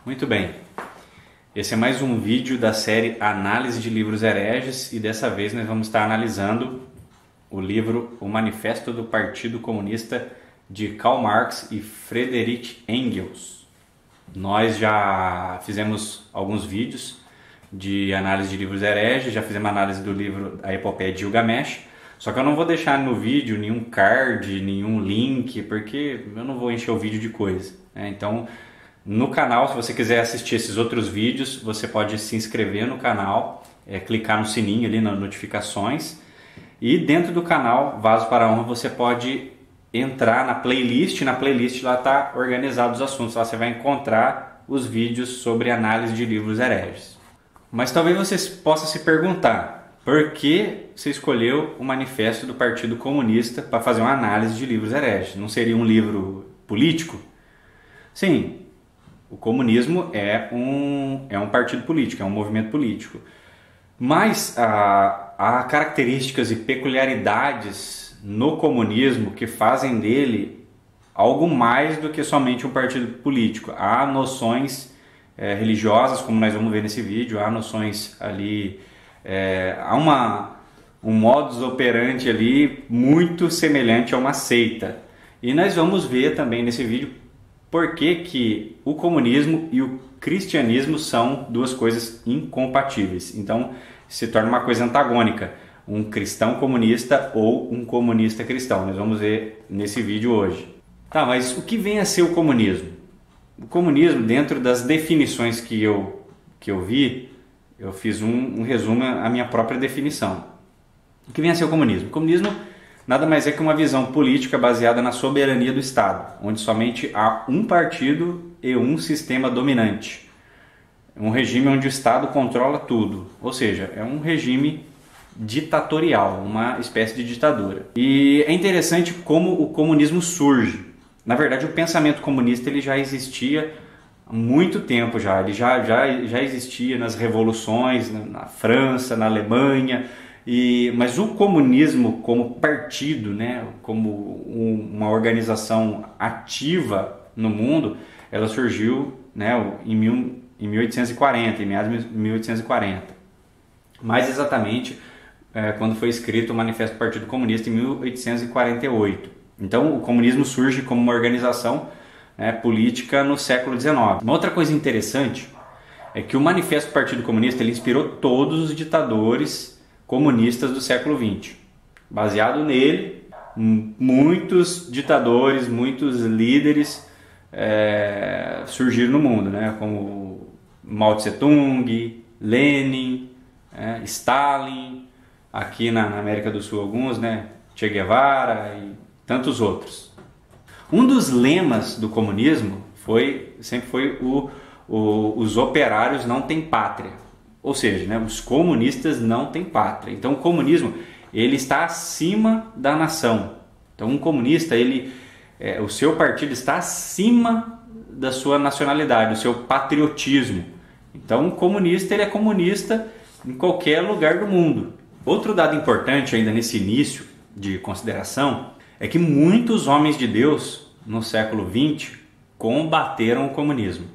Muito bem, esse é mais um vídeo da série Análise de Livros Hereges e dessa vez nós vamos estar analisando o livro O Manifesto do Partido Comunista de Karl Marx e Friedrich Engels. Nós já fizemos alguns vídeos de análise de livros hereges, já fizemos análise do livro A Epopeia de Gilgamesh, só que eu não vou deixar no vídeo nenhum card, nenhum link, porque eu não vou encher o vídeo de coisa, né? Então, no canal, se você quiser assistir esses outros vídeos, você pode se inscrever no canal, clicar no sininho ali nas notificações, e dentro do canal Vaso para a Honra você pode entrar na playlist lá está organizado os assuntos, lá você vai encontrar os vídeos sobre análise de livros hereges. Mas talvez você possa se perguntar, por que você escolheu o Manifesto do Partido Comunista para fazer uma análise de livros hereges? Não seria um livro político? Sim, o comunismo é um partido político, é um movimento político. Mas há características e peculiaridades no comunismo que fazem dele algo mais do que somente um partido político. Há noções religiosas, como nós vamos ver nesse vídeo, há noções ali, há um modus operandi ali muito semelhante a uma seita. E nós vamos ver também nesse vídeo por que o comunismo e o cristianismo são duas coisas incompatíveis. Então se torna uma coisa antagônica, um cristão comunista ou um comunista cristão. Nós vamos ver nesse vídeo hoje. Tá, mas o que vem a ser o comunismo? O comunismo, dentro das definições que eu vi, eu fiz um resumo à minha própria definição. O que vem a ser o comunismo? O comunismo nada mais é que uma visão política baseada na soberania do Estado, onde somente há um partido e um sistema dominante. Um regime onde o Estado controla tudo, ou seja, é um regime ditatorial, uma espécie de ditadura. E é interessante como o comunismo surge. Na verdade, o pensamento comunista ele já existia há muito tempo já. Ele já existia nas revoluções, na França, na Alemanha. Mas o comunismo como partido, né, como uma organização ativa no mundo, ela surgiu, né, em 1840, em meados de 1840. Mais exatamente, quando foi escrito o Manifesto do Partido Comunista em 1848. Então o comunismo surge como uma organização, né, política no século XIX. Uma outra coisa interessante é que o Manifesto do Partido Comunista ele inspirou todos os ditadores comunistas do século XX. Baseado nele, muitos ditadores, muitos líderes surgiram no mundo, né? Como Mao Tse Tung, Lenin, Stalin, aqui na América do Sul alguns, né? Che Guevara e tantos outros. Um dos lemas do comunismo sempre foi os operários não têm pátria. Ou seja, né, os comunistas não têm pátria. Então o comunismo ele está acima da nação. Então um comunista, o seu partido está acima da sua nacionalidade, do seu patriotismo. Então um comunista ele é comunista em qualquer lugar do mundo. Outro dado importante ainda nesse início de consideração é que muitos homens de Deus no século XX combateram o comunismo.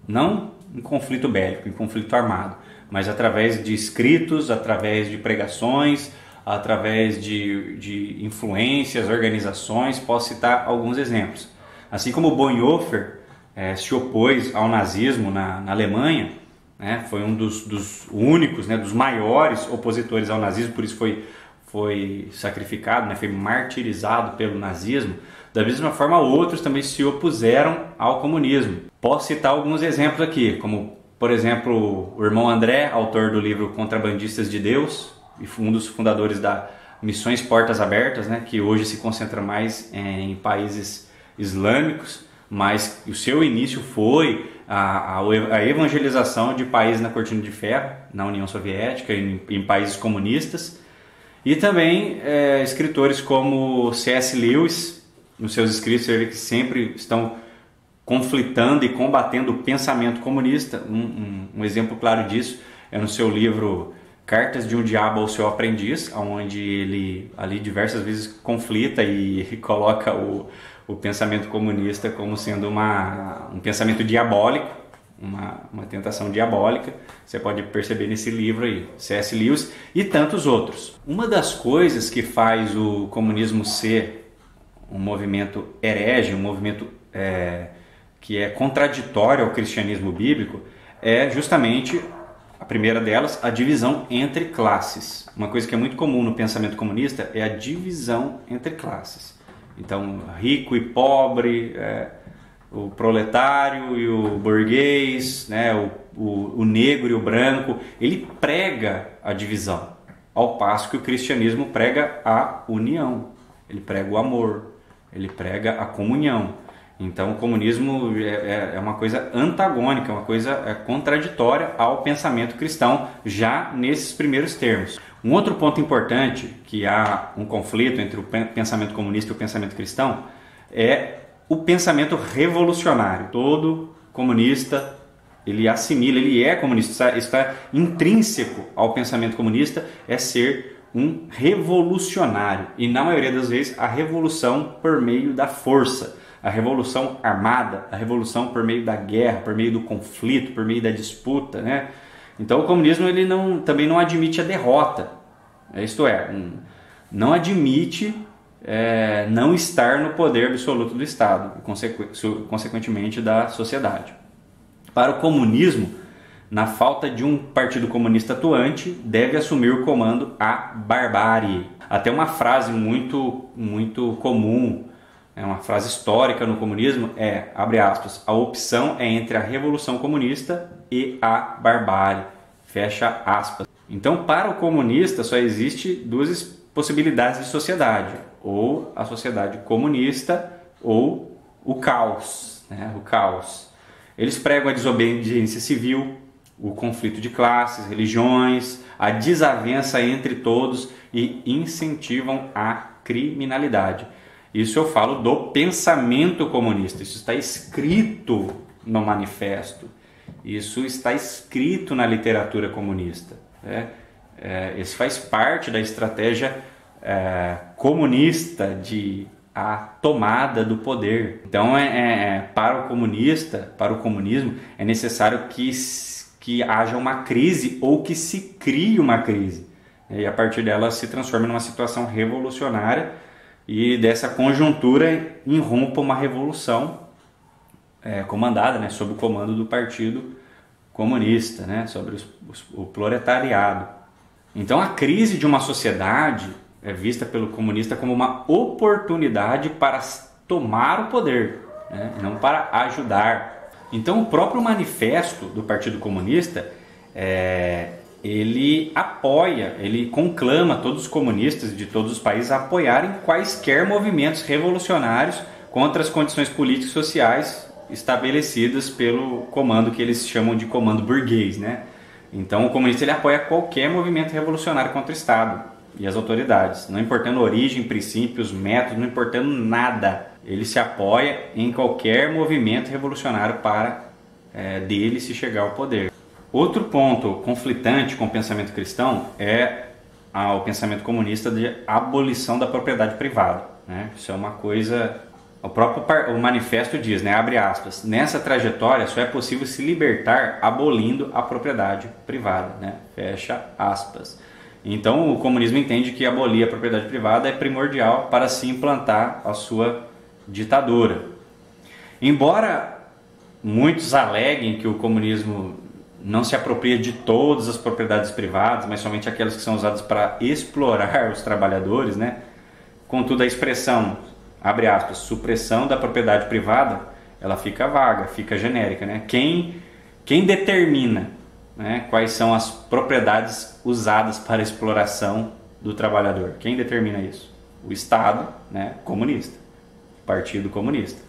Não em conflito bélico, em conflito armado, mas através de escritos, através de pregações, através de influências, organizações. Posso citar alguns exemplos. Assim como Bonhoeffer se opôs ao nazismo na Alemanha, né, foi um dos únicos, né, dos maiores opositores ao nazismo, por isso foi sacrificado, né, foi martirizado pelo nazismo. Da mesma forma, outros também se opuseram ao comunismo. Posso citar alguns exemplos aqui, como por exemplo, o irmão André, autor do livro Contrabandistas de Deus, e um dos fundadores da Missões Portas Abertas, né, que hoje se concentra mais em países islâmicos, mas o seu início foi a evangelização de países na Cortina de Ferro, na União Soviética e em países comunistas. E também escritores como C.S. Lewis, nos seus escritos você vê que sempre estão conflitando e combatendo o pensamento comunista. Um exemplo claro disso é no seu livro Cartas de um Diabo ao Seu Aprendiz, onde ele ali diversas vezes conflita e coloca o pensamento comunista como sendo um pensamento diabólico, uma tentação diabólica. Você pode perceber nesse livro aí, C.S. Lewis e tantos outros. Uma das coisas que faz o comunismo ser um movimento herege, um movimento que é contraditório ao cristianismo bíblico, é justamente, a primeira delas, a divisão entre classes. Uma coisa que é muito comum no pensamento comunista é a divisão entre classes. Então, rico e pobre, o proletário e o burguês, né, o negro e o branco, ele prega a divisão, ao passo que o cristianismo prega a união, ele prega o amor, ele prega a comunhão. Então o comunismo é uma coisa antagônica, uma coisa contraditória ao pensamento cristão, já nesses primeiros termos. Um outro ponto importante, que há um conflito entre o pensamento comunista e o pensamento cristão, é o pensamento revolucionário. Todo comunista, ele assimila, ele é comunista, está intrínseco ao pensamento comunista, é ser um revolucionário. E na maioria das vezes a revolução por meio da força, a revolução armada, a revolução por meio da guerra, por meio do conflito, por meio da disputa, né? Então o comunismo ele também não admite a derrota, isto é, não admite não estar no poder absoluto do Estado, consequentemente da sociedade. Para o comunismo, na falta de um partido comunista atuante, deve assumir o comando a barbárie. Até uma frase muito comum, uma frase histórica no comunismo abre aspas, a opção é entre a revolução comunista e a barbárie, fecha aspas. Então, para o comunista só existe duas possibilidades de sociedade, ou a sociedade comunista ou o caos, né? O caos. Eles pregam a desobediência civil, o conflito de classes, religiões, a desavença entre todos e incentivam a criminalidade. Isso eu falo do pensamento comunista, isso está escrito no manifesto, isso está escrito na literatura comunista. Isso faz parte da estratégia comunista de a tomada do poder. Então, para o comunista, para o comunismo, é necessário que haja uma crise ou que se crie uma crise. E a partir dela se transforma numa situação revolucionária e dessa conjuntura irrompa uma revolução comandada, né, sob o comando do Partido Comunista, né, sobre o proletariado. Então a crise de uma sociedade é vista pelo comunista como uma oportunidade para tomar o poder, né, não para ajudar. Então o próprio manifesto do Partido Comunista ele apoia, ele conclama todos os comunistas de todos os países a apoiarem quaisquer movimentos revolucionários contra as condições políticas e sociais estabelecidas pelo comando que eles chamam de comando burguês, né? Então o comunista ele apoia qualquer movimento revolucionário contra o Estado e as autoridades, não importando origem, princípios, métodos, não importando nada. Ele se apoia em qualquer movimento revolucionário para dele se chegar ao poder. Outro ponto conflitante com o pensamento cristão é o pensamento comunista de abolição da propriedade privada, né? Isso é uma coisa... O manifesto diz, né, abre aspas, nessa trajetória só é possível se libertar abolindo a propriedade privada, né, fecha aspas. Então o comunismo entende que abolir a propriedade privada é primordial para se implantar a sua ditadura. Embora muitos aleguem que o comunismo não se apropria de todas as propriedades privadas, mas somente aquelas que são usadas para explorar os trabalhadores, né, contudo a expressão abre aspas, supressão da propriedade privada, ela fica vaga, fica genérica, né? Quem determina, né, quais são as propriedades usadas para a exploração do trabalhador? Quem determina isso? O Estado, né, comunista, Partido Comunista.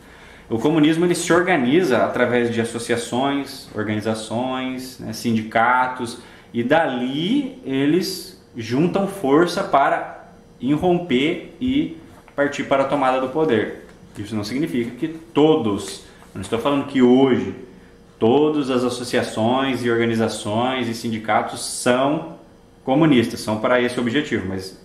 O comunismo ele se organiza através de associações, organizações, né, sindicatos, e dali eles juntam força para irromper e partir para a tomada do poder. Isso não significa que todos, não estou falando que hoje, todas as associações e organizações e sindicatos são comunistas, são para esse objetivo, mas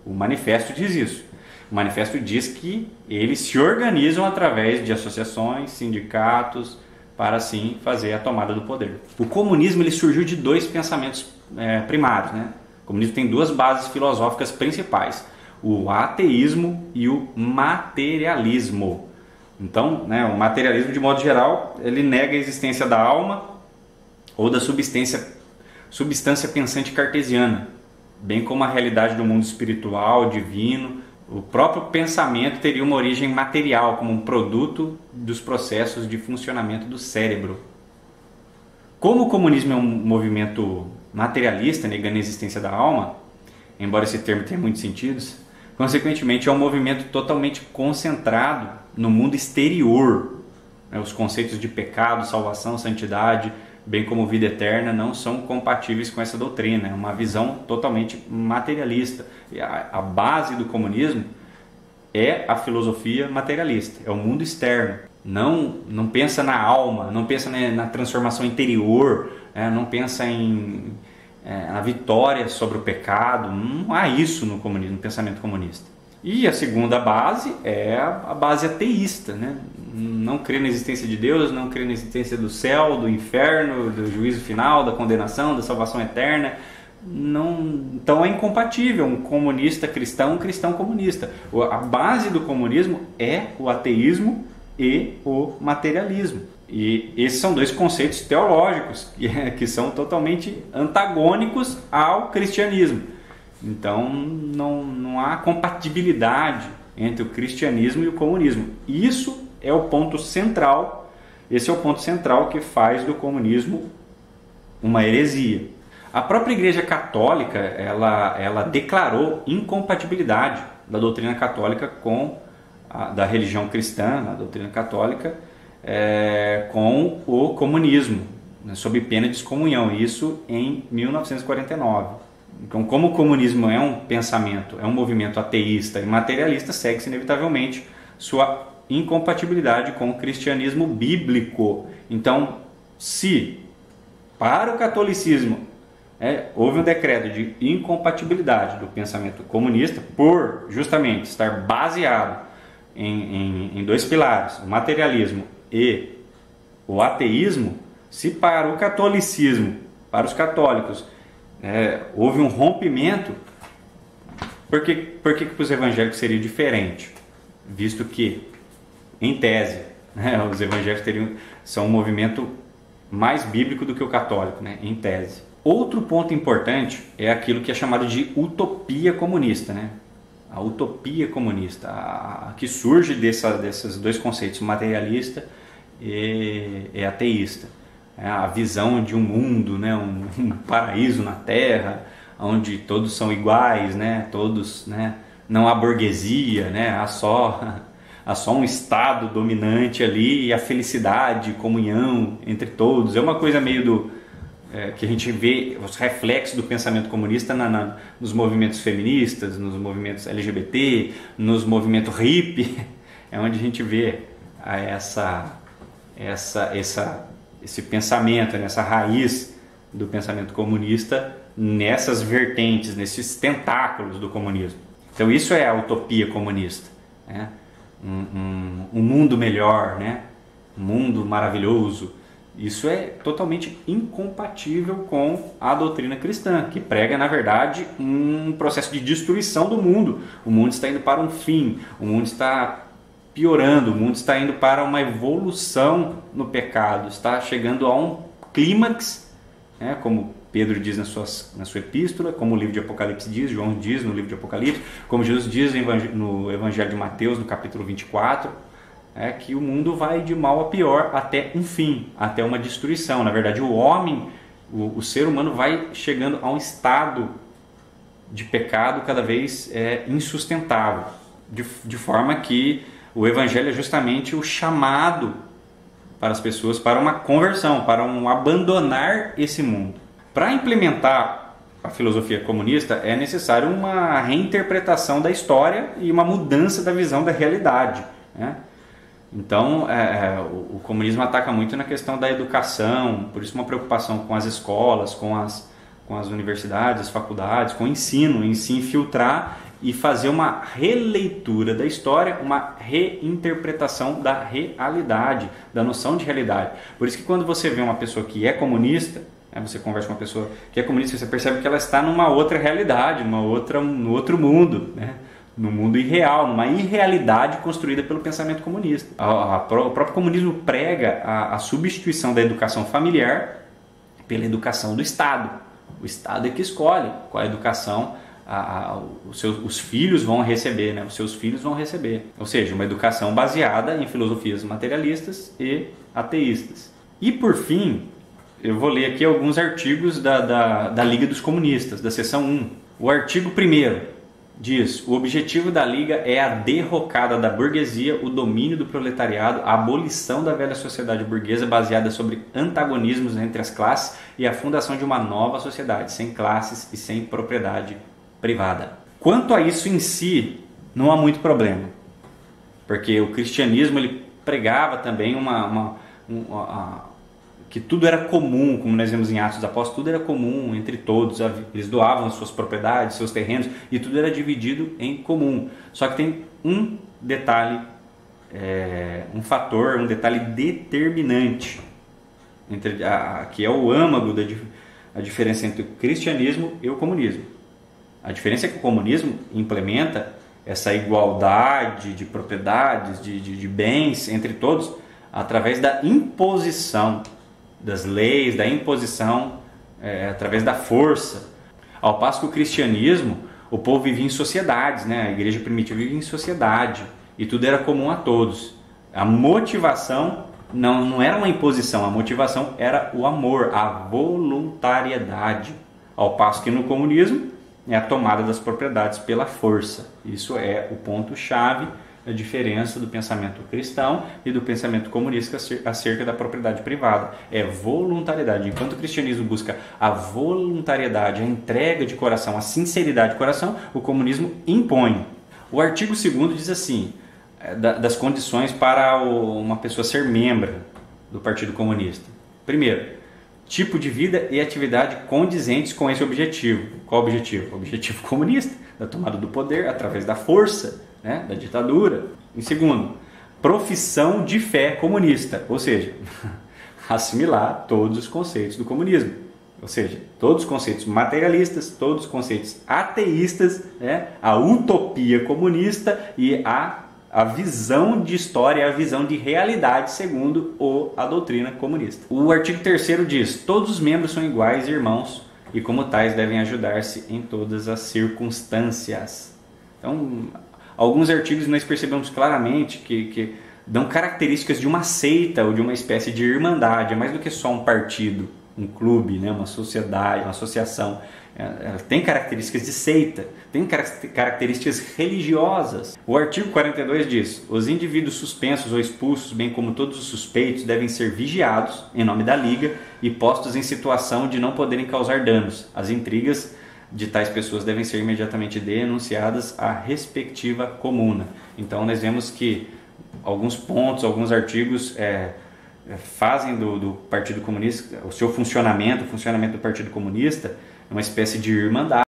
o manifesto diz isso. O manifesto diz que eles se organizam através de associações, sindicatos, para assim fazer a tomada do poder. O comunismo ele surgiu de dois pensamentos primários, né? O comunismo tem duas bases filosóficas principais: o ateísmo e o materialismo. Então, né, o materialismo, de modo geral, ele nega a existência da alma ou da substância pensante cartesiana, bem como a realidade do mundo espiritual, divino. O próprio pensamento teria uma origem material, como um produto dos processos de funcionamento do cérebro. Como o comunismo é um movimento materialista, negando a existência da alma, embora esse termo tenha muitos sentidos, consequentemente é um movimento totalmente concentrado no mundo exterior. Os conceitos de pecado, salvação, santidade, bem como vida eterna, não são compatíveis com essa doutrina. É uma visão totalmente materialista. E a base do comunismo é a filosofia materialista, é o mundo externo. Não pensa na alma, não pensa na transformação interior, não pensa na vitória sobre o pecado. Não há isso no comunismo, no pensamento comunista. E a segunda base é a base ateísta, né? Não crê na existência de Deus, não crê na existência do céu, do inferno, do juízo final, da condenação, da salvação eterna. Então é incompatível um comunista cristão, um cristão comunista. A base do comunismo é o ateísmo e o materialismo. E esses são dois conceitos teológicos que são totalmente antagônicos ao cristianismo. Então não há compatibilidade entre o cristianismo e o comunismo. Isso é o ponto central, esse é o ponto central que faz do comunismo uma heresia. A própria Igreja Católica, ela declarou incompatibilidade da doutrina católica com da religião cristã, a doutrina católica, com o comunismo, né, sob pena de excomunhão, isso em 1949. Então, como o comunismo é um pensamento, é um movimento ateísta e materialista, segue-se inevitavelmente sua incompatibilidade com o cristianismo bíblico. Então, se para o catolicismo houve um decreto de incompatibilidade do pensamento comunista por justamente estar baseado em dois pilares, o materialismo e o ateísmo, se para o catolicismo, para os católicos, houve um rompimento, por que para os evangélicos seria diferente? Visto que, em tese, os evangélicos são um movimento mais bíblico do que o católico, né? Em tese. Outro ponto importante é aquilo que é chamado de utopia comunista, né? A utopia comunista, que surge desses dois conceitos, materialista e ateísta. A visão de um mundo, né? um paraíso na Terra, onde todos são iguais, né? Todos, né? Não há burguesia, né? Há só um estado dominante ali e a felicidade, comunhão entre todos. É uma coisa meio que a gente vê os reflexos do pensamento comunista nos movimentos feministas, nos movimentos LGBT, nos movimentos hippie, é onde a gente vê esse pensamento, nessa raiz do pensamento comunista, nessas vertentes, nesses tentáculos do comunismo. Então isso é a utopia comunista, né? Um mundo melhor, né? Um mundo maravilhoso. Isso é totalmente incompatível com a doutrina cristã, que prega, na verdade, um processo de destruição do mundo. O mundo está indo para um fim, o mundo está piorando, o mundo está indo para uma evolução no pecado, está chegando a um clímax, né, como Pedro diz na sua epístola, como o livro de Apocalipse diz, João diz no livro de Apocalipse, como Jesus diz no Evangelho de Mateus, no capítulo 24, que o mundo vai de mal a pior até um fim, até uma destruição. Na verdade, o homem, o ser humano vai chegando a um estado de pecado cada vez insustentável, de forma que o Evangelho é justamente o chamado para as pessoas para uma conversão, para um abandonar esse mundo. Para implementar a filosofia comunista é necessário uma reinterpretação da história e uma mudança da visão da realidade, né? Então, o comunismo ataca muito na questão da educação, por isso uma preocupação com as escolas, com as universidades, as faculdades, com o ensino, em se infiltrar e fazer uma releitura da história, uma reinterpretação da realidade, da noção de realidade. Por isso que quando você vê uma pessoa que é comunista, você conversa com uma pessoa que é comunista, você percebe que ela está numa outra realidade, no outro mundo, né? No mundo irreal, numa irrealidade construída pelo pensamento comunista. O próprio comunismo prega a substituição da educação familiar pela educação do Estado. O Estado é que escolhe qual educação os filhos vão receber, né? Os seus filhos vão receber. Ou seja, uma educação baseada em filosofias materialistas e ateístas. E por fim, eu vou ler aqui alguns artigos da Liga dos Comunistas, da seção 1. O artigo 1º diz: o objetivo da Liga é a derrocada da burguesia, o domínio do proletariado, a abolição da velha sociedade burguesa baseada sobre antagonismos entre as classes e a fundação de uma nova sociedade, sem classes e sem propriedade privada. Quanto a isso em si, não há muito problema, porque o cristianismo ele pregava também que tudo era comum, como nós vemos em Atos dos Apóstolos, tudo era comum entre todos, eles doavam as suas propriedades, seus terrenos, e tudo era dividido em comum. Só que tem um detalhe, um fator, um detalhe determinante, que é o âmago da diferença entre o cristianismo e o comunismo. A diferença é que o comunismo implementa essa igualdade de propriedades, de bens entre todos, através da imposição das leis, da imposição através da força. Ao passo que o cristianismo, o povo vivia em sociedades, né? A igreja primitiva vivia em sociedade e tudo era comum a todos. A motivação não era uma imposição, a motivação era o amor, a voluntariedade. Ao passo que no comunismo é a tomada das propriedades pela força. Isso é o ponto-chave, a diferença do pensamento cristão e do pensamento comunista acerca da propriedade privada. É voluntariedade. Enquanto o cristianismo busca a voluntariedade, a entrega de coração, a sinceridade de coração, o comunismo impõe. O artigo 2º diz assim, das condições para uma pessoa ser membro do Partido Comunista. Primeiro, tipo de vida e atividade condizentes com esse objetivo. Qual o objetivo? O objetivo comunista, da tomada do poder através da força, né, da ditadura. Em segundo, profissão de fé comunista, ou seja, assimilar todos os conceitos do comunismo, ou seja, todos os conceitos materialistas, todos os conceitos ateístas, né, a utopia comunista e a visão de história, a visão de realidade segundo a doutrina comunista. O artigo 3º diz: todos os membros são iguais e irmãos e como tais devem ajudar-se em todas as circunstâncias. Então, alguns artigos nós percebemos claramente que dão características de uma seita ou de uma espécie de irmandade. É mais do que só um partido, um clube, né? Uma sociedade, uma associação. Ela tem características de seita, tem características religiosas. O artigo 42 diz: os indivíduos suspensos ou expulsos, bem como todos os suspeitos, devem ser vigiados em nome da Liga e postos em situação de não poderem causar danos. As intrigas de tais pessoas devem ser imediatamente denunciadas à respectiva comuna. Então nós vemos que alguns pontos, alguns artigos fazem do Partido Comunista, o seu funcionamento, o funcionamento do Partido Comunista, uma espécie de irmandade.